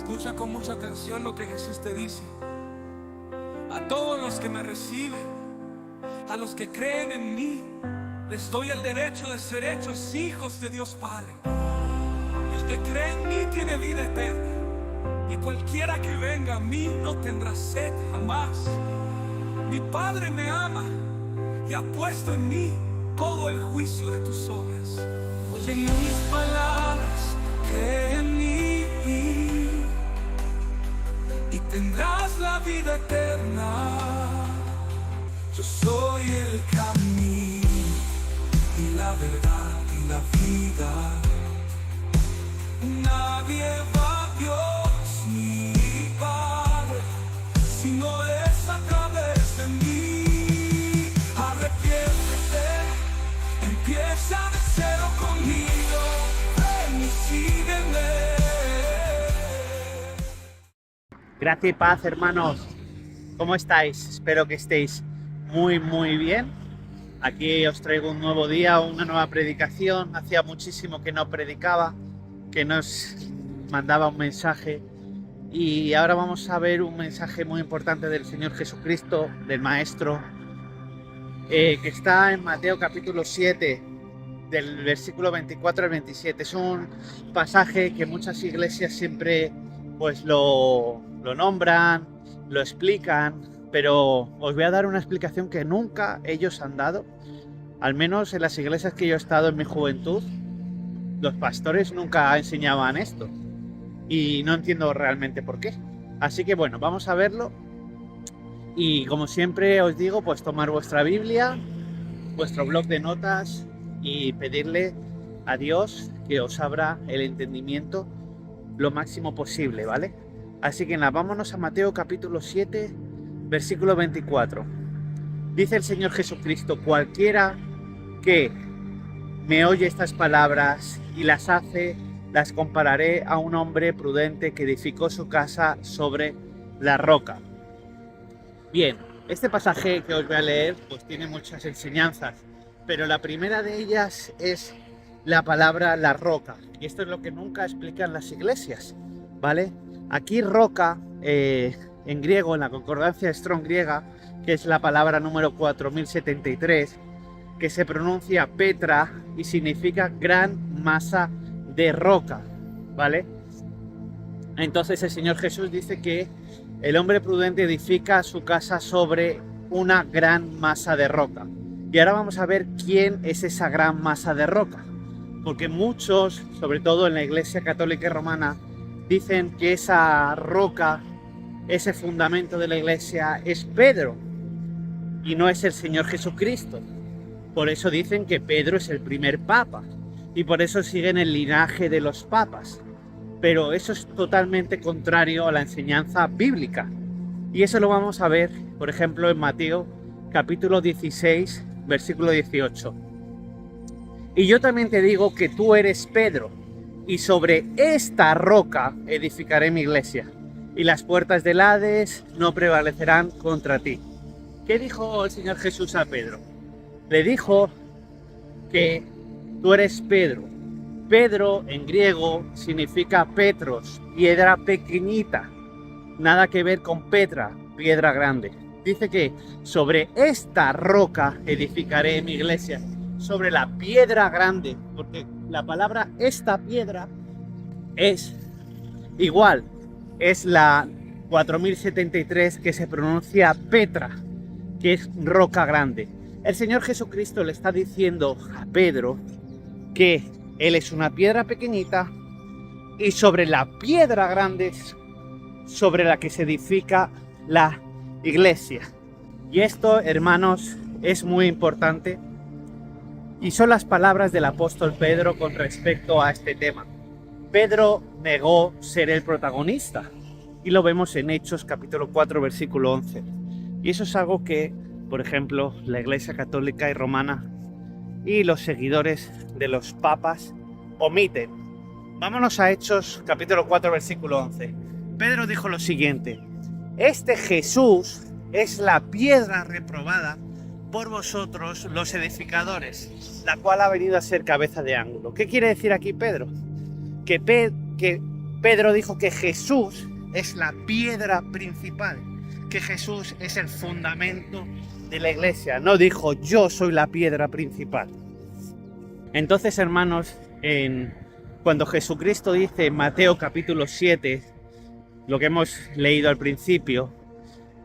Escucha con mucha atención lo que Jesús te dice. A todos los que me reciben, a los que creen en mí, les doy el derecho de ser hechos hijos de Dios Padre. El que cree en mí tiene vida eterna, y cualquiera que venga a mí no tendrá sed jamás. Mi Padre me ama y ha puesto en mí todo el juicio de tus obras. Oye mis palabras, cree en mí y tendrás la vida eterna. Yo soy el camino y la verdad y la vida. Nadie va a Dios mi Padre si no es a través de mí. Arrepiéntete, empieza de cero conmigo, ven y sígueme. Gracia y paz, hermanos. ¿Cómo estáis? Espero que estéis muy bien. Aquí os traigo un nuevo día, una nueva predicación. Hacía muchísimo que no predicaba, que nos mandaba un mensaje. Y ahora vamos a ver un mensaje muy importante del Señor Jesucristo, del Maestro, que está en Mateo capítulo 7, del versículo 24 al 27. Es un pasaje que muchas iglesias siempre pues lo nombran, lo explican, pero os voy a dar una explicación que nunca ellos han dado. Al menos en las iglesias que yo he estado en mi juventud, los pastores nunca enseñaban esto y no entiendo realmente por qué. Así que bueno, vamos a verlo. Y como siempre os digo, pues tomar vuestra Biblia, vuestro bloc de notas y pedirle a Dios que os abra el entendimiento lo máximo posible, ¿vale? Así que nada, vámonos a Mateo capítulo 7, versículo 24. Dice el Señor Jesucristo: cualquiera que me oye estas palabras y las hace, las compararé a un hombre prudente que edificó su casa sobre la roca. Bien, este pasaje que os voy a leer pues tiene muchas enseñanzas, pero la primera de ellas es la palabra la roca, y esto es lo que nunca explican las iglesias, ¿vale? Aquí roca, en griego, en la concordancia Strong griega, que es la palabra número 4073, que se pronuncia Petra y significa gran masa de roca, ¿vale? Entonces el Señor Jesús dice que el hombre prudente edifica su casa sobre una gran masa de roca. Y ahora vamos a ver quién es esa gran masa de roca. Porque muchos, sobre todo en la Iglesia Católica y Romana, dicen que esa roca, ese fundamento de la Iglesia es Pedro y no es el Señor Jesucristo. Por eso dicen que Pedro es el primer papa y por eso siguen el linaje de los papas. Pero eso es totalmente contrario a la enseñanza bíblica. Y eso lo vamos a ver, por ejemplo, en Mateo capítulo 16, versículo 18. Y yo también te digo que tú eres Pedro, y sobre esta roca edificaré mi iglesia, y las puertas del Hades no prevalecerán contra ti. ¿Qué dijo el Señor Jesús a Pedro? Le dijo que tú eres Pedro. Pedro en griego significa Petros, piedra pequeñita. Nada que ver con Petra, piedra grande. Dice que sobre esta roca edificaré mi iglesia, sobre la piedra grande, porque la palabra esta piedra es igual, es la 4073 que se pronuncia Petra, que es roca grande. El Señor Jesucristo le está diciendo a Pedro que él es una piedra pequeñita y sobre la piedra grande sobre la que se edifica la iglesia. Y esto, hermanos, es muy importante. Y son las palabras del apóstol Pedro con respecto a este tema. Pedro negó ser el protagonista. Y lo vemos en Hechos capítulo 4, versículo 11. Y eso es algo que, por ejemplo, la Iglesia Católica y Romana y los seguidores de los papas omiten. Vámonos a Hechos capítulo 4, versículo 11. Pedro dijo lo siguiente: este Jesús es la piedra reprobada por vosotros los edificadores, la cual ha venido a ser cabeza de ángulo. ¿Qué quiere decir aquí Pedro? Que Pedro dijo que Jesús es la piedra principal, que Jesús es el fundamento de la iglesia. No dijo yo soy la piedra principal. Entonces, hermanos, cuando Jesucristo dice en Mateo capítulo 7, lo que hemos leído al principio,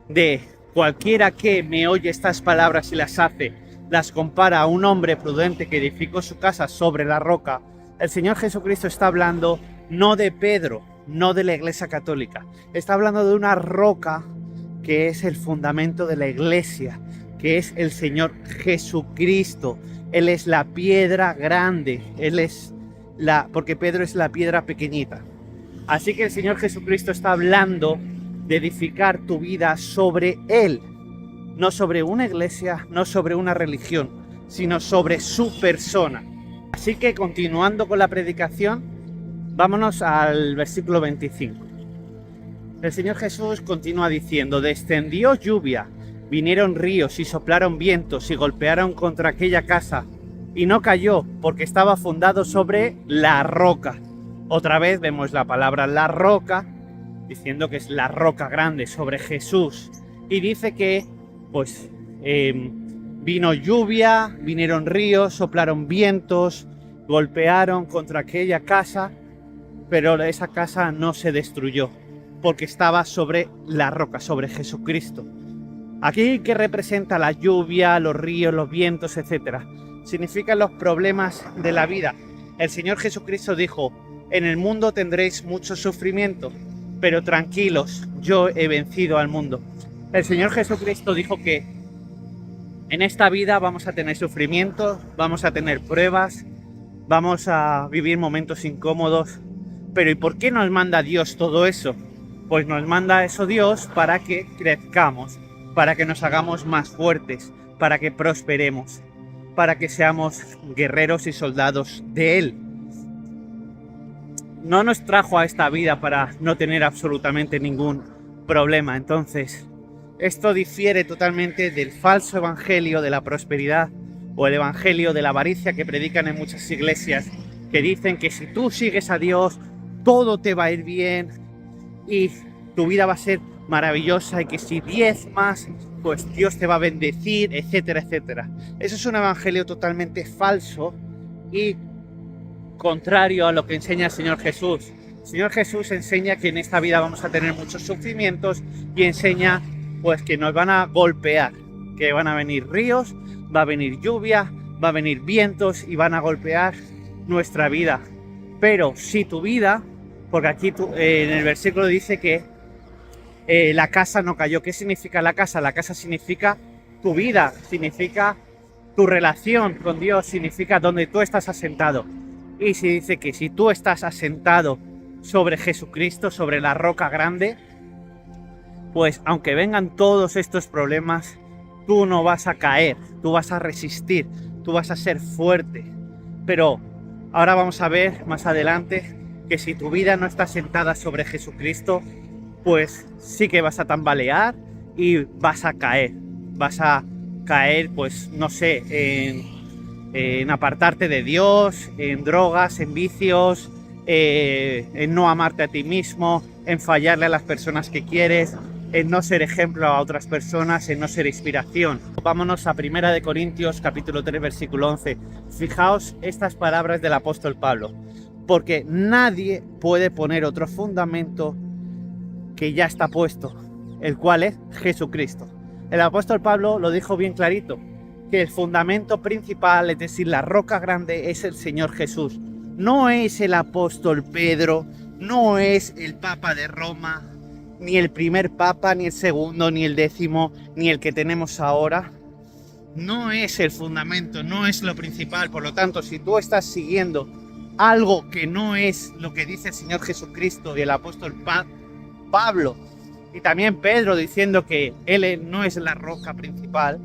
de cualquiera que me oye estas palabras y las hace, las compara a un hombre prudente que edificó su casa sobre la roca, el Señor Jesucristo está hablando no de Pedro, no de la Iglesia Católica, está hablando de una roca que es el fundamento de la iglesia, que es el Señor Jesucristo. Él es la piedra grande, porque Pedro es la piedra pequeñita. Así que el Señor Jesucristo está hablando de edificar tu vida sobre Él, no sobre una iglesia, no sobre una religión, sino sobre su persona. Así que continuando con la predicación, vámonos al versículo 25. El Señor Jesús continúa diciendo: descendió lluvia, vinieron ríos y soplaron vientos y golpearon contra aquella casa, y no cayó porque estaba fundado sobre la roca. Otra vez vemos la palabra la roca, diciendo que es la roca grande sobre Jesús. Y dice que vino lluvia, vinieron ríos, soplaron vientos, golpearon contra aquella casa, pero esa casa no se destruyó, porque estaba sobre la roca, sobre Jesucristo. Aquí, ¿qué representa la lluvia, los ríos, los vientos, etcétera? Significan los problemas de la vida. El Señor Jesucristo dijo: en el mundo tendréis mucho sufrimiento, pero tranquilos, yo he vencido al mundo. El Señor Jesucristo dijo que en esta vida vamos a tener sufrimiento, vamos a tener pruebas, vamos a vivir momentos incómodos. Pero ¿y por qué nos manda Dios todo eso? Pues nos manda eso Dios para que crezcamos, para que nos hagamos más fuertes, para que prosperemos, para que seamos guerreros y soldados de Él. No nos trajo a esta vida para no tener absolutamente ningún problema. Entonces, esto difiere totalmente del falso evangelio de la prosperidad o el evangelio de la avaricia que predican en muchas iglesias, que dicen que si tú sigues a Dios, todo te va a ir bien y tu vida va a ser maravillosa, y que si diezmas, pues Dios te va a bendecir, etcétera, etcétera. Eso es un evangelio totalmente falso y contrario a lo que enseña el Señor Jesús. El Señor Jesús enseña que en esta vida vamos a tener muchos sufrimientos y enseña pues que nos van a golpear, que van a venir ríos, va a venir lluvia, va a venir vientos y van a golpear nuestra vida. Pero si tu vida, porque aquí en el versículo dice que la casa no cayó. ¿Qué significa la casa? La casa significa tu vida, significa tu relación con Dios, significa donde tú estás asentado. Y se dice que si tú estás asentado sobre Jesucristo, sobre la roca grande, pues aunque vengan todos estos problemas, tú no vas a caer, tú vas a resistir, tú vas a ser fuerte. Pero ahora vamos a ver más adelante que si tu vida no está asentada sobre Jesucristo, pues sí que vas a tambalear y vas a caer. Vas a caer, pues no sé, en apartarte de Dios, en drogas, en vicios, en no amarte a ti mismo, en fallarle a las personas que quieres, en no ser ejemplo a otras personas, en no ser inspiración. Vámonos a 1 Corintios capítulo 3 versículo 11. Fijaos estas palabras del apóstol Pablo: porque nadie puede poner otro fundamento que ya está puesto, el cual es Jesucristo. El apóstol Pablo lo dijo bien clarito, que el fundamento principal, es decir, la roca grande, es el Señor Jesús. No es el apóstol Pedro, no es el Papa de Roma, ni el primer Papa, ni el segundo, ni el 10º, ni el que tenemos ahora. No es el fundamento, no es lo principal. Por lo tanto, si tú estás siguiendo algo que no es lo que dice el Señor Jesucristo y el apóstol Pablo, y también Pedro diciendo que Él no es la roca principal,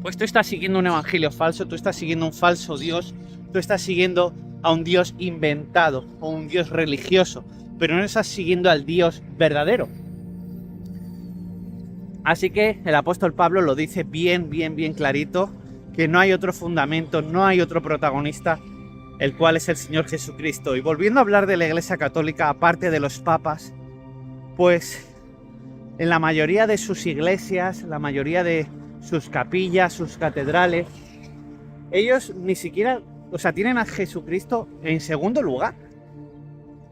pues tú estás siguiendo un evangelio falso, tú estás siguiendo un falso Dios, tú estás siguiendo a un Dios inventado o un Dios religioso, pero no estás siguiendo al Dios verdadero. Así que el apóstol Pablo lo dice bien clarito, que no hay otro fundamento, no hay otro protagonista el cual es el Señor Jesucristo. Y volviendo a hablar de la Iglesia Católica, aparte de los papas, pues en la mayoría de sus iglesias, la mayoría de sus capillas, sus catedrales, ellos ni siquiera, tienen a Jesucristo en segundo lugar.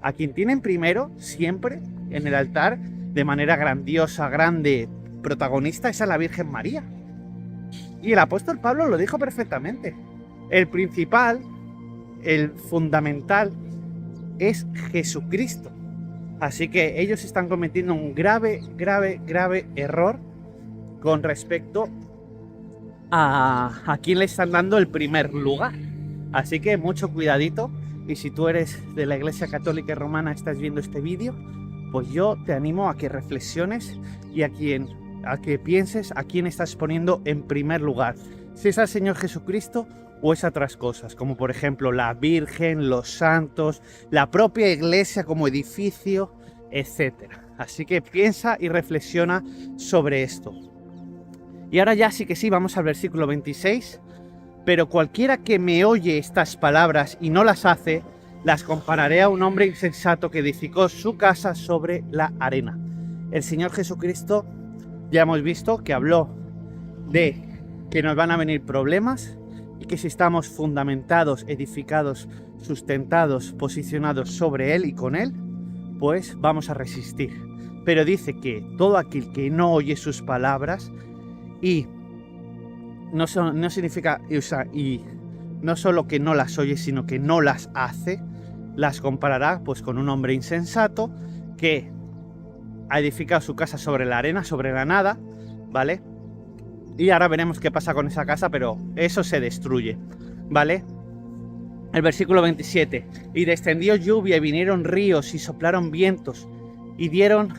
A quien tienen primero, siempre, en el altar, de manera grandiosa, grande, protagonista, es a la Virgen María. Y el apóstol Pablo lo dijo perfectamente. El principal, el fundamental, es Jesucristo. Así que ellos están cometiendo un grave error con respecto a quién le están dando el primer lugar. Así que mucho cuidadito. Y si tú eres de la Iglesia Católica Romana, estás viendo este vídeo, pues yo te animo a que reflexiones y a que pienses a quién estás poniendo en primer lugar. Si es al Señor Jesucristo o es a otras cosas, como por ejemplo la Virgen, los santos, la propia iglesia como edificio, etc. Así que piensa y reflexiona sobre esto. Y ahora ya sí que sí, vamos al versículo 26. Pero cualquiera que me oye estas palabras y no las hace, las compararé a un hombre insensato que edificó su casa sobre la arena. El Señor Jesucristo, ya hemos visto que habló de que nos van a venir problemas y que si estamos fundamentados, edificados, sustentados, posicionados sobre Él y con Él, pues vamos a resistir. Pero dice que todo aquel que no oye sus palabras y no significa, y no solo que no las oye, sino que no las hace, las comparará pues con un hombre insensato que ha edificado su casa sobre la arena, sobre la nada, ¿vale? Y ahora veremos qué pasa con esa casa, pero eso se destruye, ¿vale? El versículo 27. Y descendió lluvia y vinieron ríos y soplaron vientos y dieron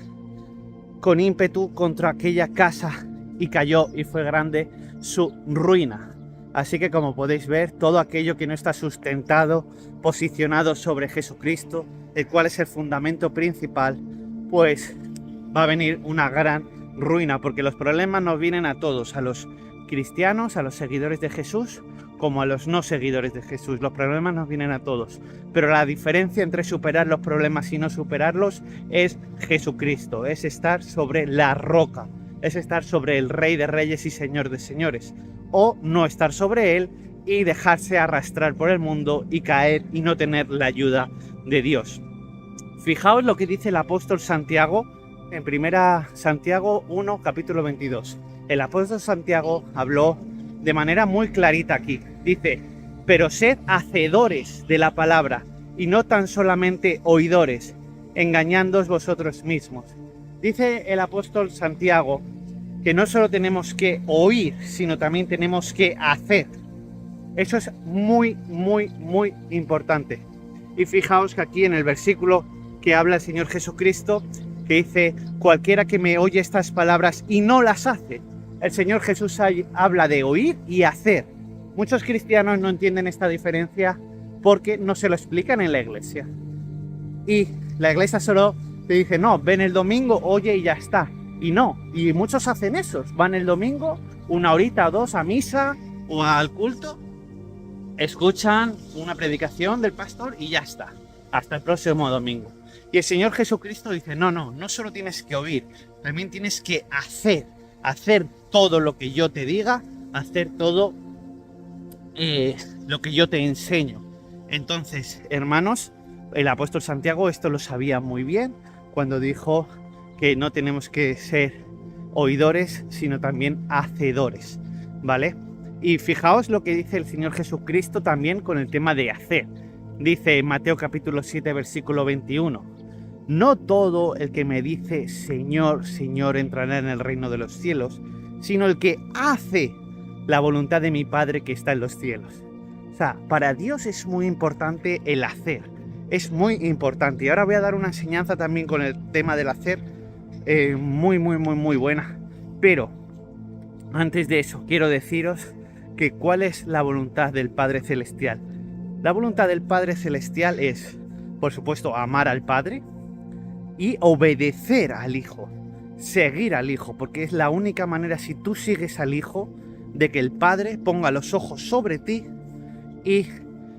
con ímpetu contra aquella casa y cayó y fue grande su ruina. Así que como podéis ver, todo aquello que no está sustentado, posicionado sobre Jesucristo, el cual es el fundamento principal, pues va a venir una gran ruina, porque los problemas nos vienen a todos, a los cristianos, a los seguidores de Jesús, como a los no seguidores de Jesús. Los problemas nos vienen a todos, pero la diferencia entre superar los problemas y no superarlos es Jesucristo, es estar sobre la roca, es estar sobre el Rey de Reyes y Señor de Señores, o no estar sobre él y dejarse arrastrar por el mundo y caer y no tener la ayuda de Dios. Fijaos lo que dice el apóstol Santiago en 1 Santiago 1, capítulo 22. El apóstol Santiago habló de manera muy clarita aquí. Dice, pero sed hacedores de la palabra y no tan solamente oidores, engañándoos vosotros mismos. Dice el apóstol Santiago que no solo tenemos que oír, sino también tenemos que hacer. Eso es muy importante. Y fijaos que aquí en el versículo que habla el Señor Jesucristo, que dice, cualquiera que me oye estas palabras y no las hace. El Señor Jesús habla de oír y hacer. Muchos cristianos no entienden esta diferencia porque no se lo explican en la iglesia. Y la iglesia solo te dice, no, ven el domingo, oye y ya está. Y no, y muchos hacen eso, van el domingo, 1 horita o 2 a misa o al culto, escuchan una predicación del pastor y ya está, hasta el próximo domingo. Y el Señor Jesucristo dice, no solo tienes que oír, también tienes que hacer todo lo que yo te diga, hacer todo lo que yo te enseño. Entonces, hermanos, el apóstol Santiago esto lo sabía muy bien cuando dijo que no tenemos que ser oidores, sino también hacedores, ¿vale? Y fijaos lo que dice el Señor Jesucristo también con el tema de hacer. Dice en Mateo capítulo 7, versículo 21, no todo el que me dice Señor, Señor entrará en el reino de los cielos, sino el que hace la voluntad de mi Padre que está en los cielos. O sea, para Dios es muy importante el hacer, es muy importante. Y ahora voy a dar una enseñanza también con el tema del hacer, muy buena. Pero antes de eso quiero deciros que cuál es la voluntad del Padre Celestial. La voluntad del Padre Celestial es, por supuesto, amar al Padre y obedecer al Hijo, seguir al Hijo, porque es la única manera, si tú sigues al Hijo, de que el Padre ponga los ojos sobre ti y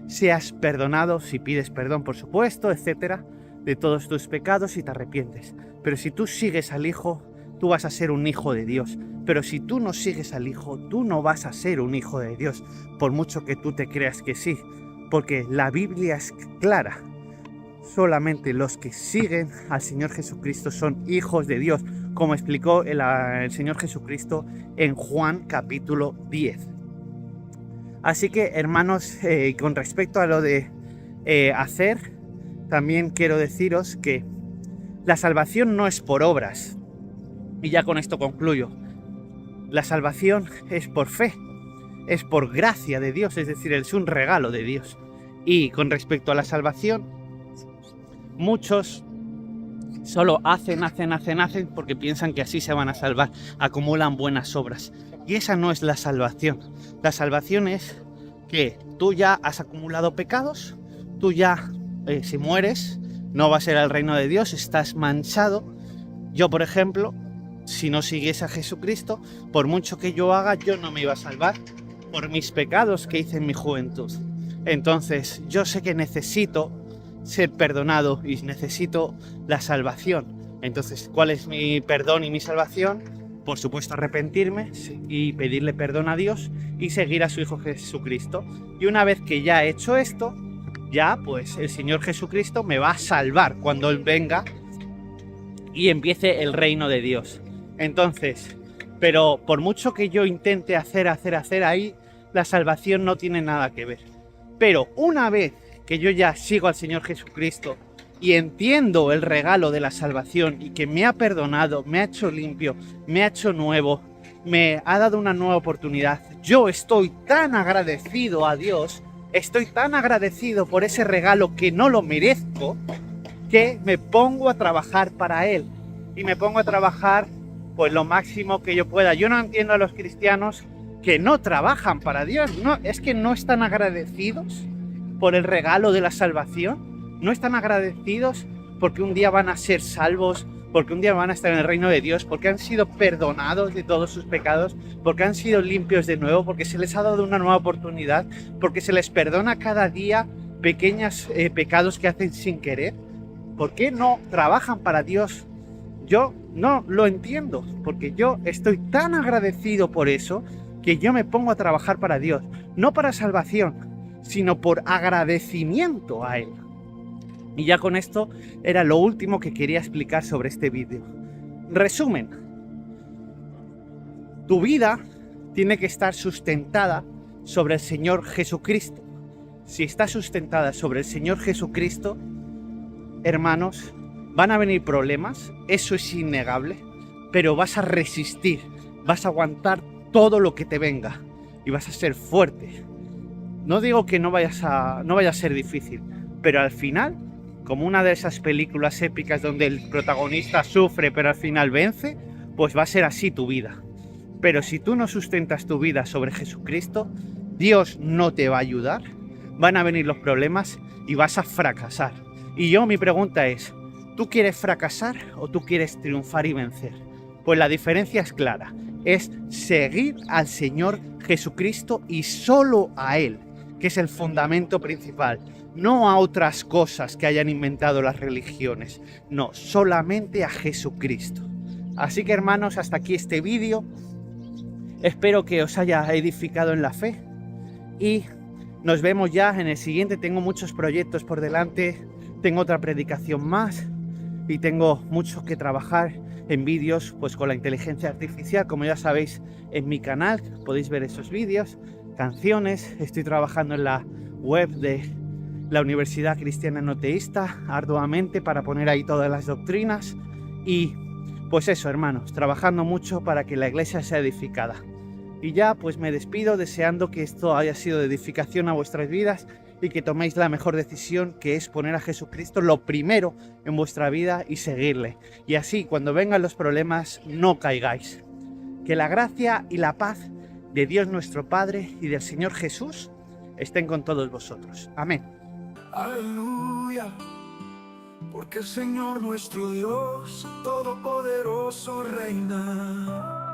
seas perdonado, si pides perdón, por supuesto, etcétera, de todos tus pecados y te arrepientes. Pero si tú sigues al Hijo, tú vas a ser un hijo de Dios. Pero si tú no sigues al Hijo, tú no vas a ser un hijo de Dios, por mucho que tú te creas que sí. Porque la Biblia es clara. Solamente los que siguen al Señor Jesucristo son hijos de Dios, como explicó el Señor Jesucristo en Juan capítulo 10. Así que, hermanos, con respecto a lo de hacer, también quiero deciros que la salvación no es por obras. Y ya con esto concluyo. La salvación es por fe, es por gracia de Dios, es decir, es un regalo de Dios. Y con respecto a la salvación, muchos solo hacen porque piensan que así se van a salvar, acumulan buenas obras. Y esa no es la salvación. La salvación es que tú ya has acumulado pecados, tú ya, si mueres, no vas a ir al reino de Dios, estás manchado. Yo, por ejemplo, si no siguiese a Jesucristo, por mucho que yo haga, yo no me iba a salvar por mis pecados que hice en mi juventud. Entonces, yo sé que necesito ser perdonado y necesito la salvación. Entonces, ¿cuál es mi perdón y mi salvación? Por supuesto, arrepentirme y pedirle perdón a Dios y seguir a su Hijo Jesucristo. Y una vez que ya he hecho esto, ya pues el Señor Jesucristo me va a salvar cuando Él venga y empiece el reino de Dios. Entonces, pero por mucho que yo intente hacer ahí, la salvación no tiene nada que ver. Pero una vez que yo ya sigo al Señor Jesucristo y entiendo el regalo de la salvación y que me ha perdonado, me ha hecho limpio, me ha hecho nuevo, me ha dado una nueva oportunidad, yo estoy tan agradecido a Dios, estoy tan agradecido por ese regalo que no lo merezco, que me pongo a trabajar para Él. Y me pongo a trabajar pues lo máximo que yo pueda. Yo no entiendo a los cristianos que no trabajan para Dios. No, es que no están agradecidos por el regalo de la salvación. No están agradecidos porque un día van a ser salvos, porque un día van a estar en el reino de Dios, porque han sido perdonados de todos sus pecados, porque han sido limpios de nuevo, porque se les ha dado una nueva oportunidad, porque se les perdona cada día pequeños pecados que hacen sin querer. ¿Por qué no trabajan para Dios? Yo no lo entiendo, porque yo estoy tan agradecido por eso que yo me pongo a trabajar para Dios, no para salvación, sino por agradecimiento a Él. Y ya con esto era lo último que quería explicar sobre este vídeo. Resumen, tu vida tiene que estar sustentada sobre el Señor Jesucristo. Si está sustentada sobre el Señor Jesucristo, hermanos, van a venir problemas, eso es innegable, pero vas a resistir, vas a aguantar todo lo que te venga y vas a ser fuerte. No digo que no vaya a ser difícil, pero al final, como una de esas películas épicas donde el protagonista sufre pero al final vence, pues va a ser así tu vida. Pero si tú no sustentas tu vida sobre Jesucristo, Dios no te va a ayudar, van a venir los problemas y vas a fracasar. Y mi pregunta es, ¿tú quieres fracasar o tú quieres triunfar y vencer? Pues la diferencia es clara, es seguir al Señor Jesucristo y solo a Él, que es el fundamento principal, no a otras cosas que hayan inventado las religiones, no, solamente a Jesucristo. Así que, hermanos, hasta aquí este vídeo, espero que os haya edificado en la fe y nos vemos ya en el siguiente. Tengo muchos proyectos por delante, tengo otra predicación más y tengo mucho que trabajar en vídeos pues con la inteligencia artificial, como ya sabéis en mi canal, podéis ver esos vídeos, canciones, estoy trabajando en la web de la Universidad Cristiana No Teísta arduamente para poner ahí todas las doctrinas y pues eso, hermanos, trabajando mucho para que la iglesia sea edificada. Y ya pues me despido deseando que esto haya sido de edificación a vuestras vidas y que toméis la mejor decisión, que es poner a Jesucristo lo primero en vuestra vida y seguirle. Y así, cuando vengan los problemas, no caigáis. Que la gracia y la paz de Dios nuestro Padre y del Señor Jesús estén con todos vosotros. Amén. Aleluya, porque el Señor nuestro Dios todopoderoso reina.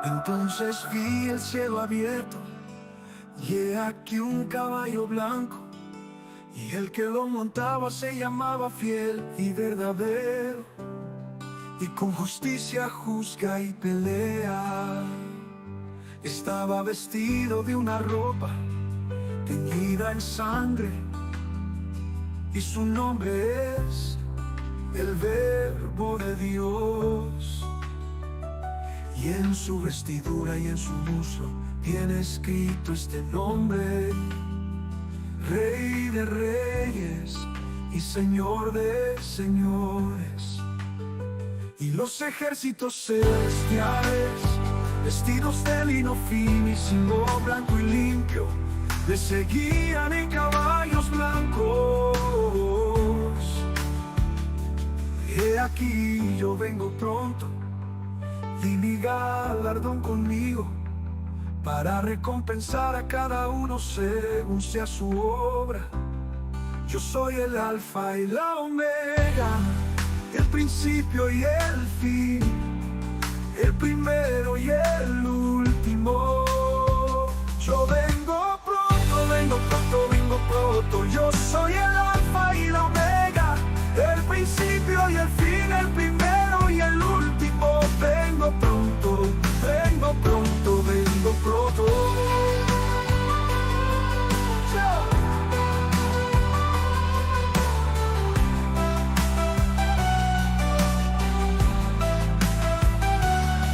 Entonces vi el cielo abierto Y he aquí un caballo blanco, y el que lo montaba se llamaba Fiel y Verdadero, y con justicia juzga y pelea. Estaba vestido de una ropa teñida en sangre, y su nombre es el Verbo de Dios. Y en su vestidura y en su muslo tiene escrito este nombre: Rey de Reyes y Señor de Señores. Y los ejércitos celestiales, vestidos de lino fino y cingo blanco y limpio, le seguían en caballos blancos. He aquí yo vengo pronto, y mi galardón conmigo, para recompensar a cada uno según sea su obra. Yo soy el Alfa y la Omega, el principio y el fin, el primero y el último. Yo vengo pronto, vengo pronto, vengo pronto. Yo soy el Alfa y la Omega, el principio y el fin, el primero y el último. Vengo pronto, vengo pronto, vengo pronto.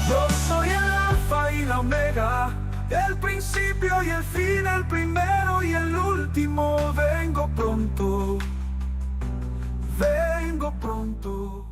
Yo soy el Alfa y la Omega, el principio y el fin, el primero y el último. Vengo pronto, vengo pronto.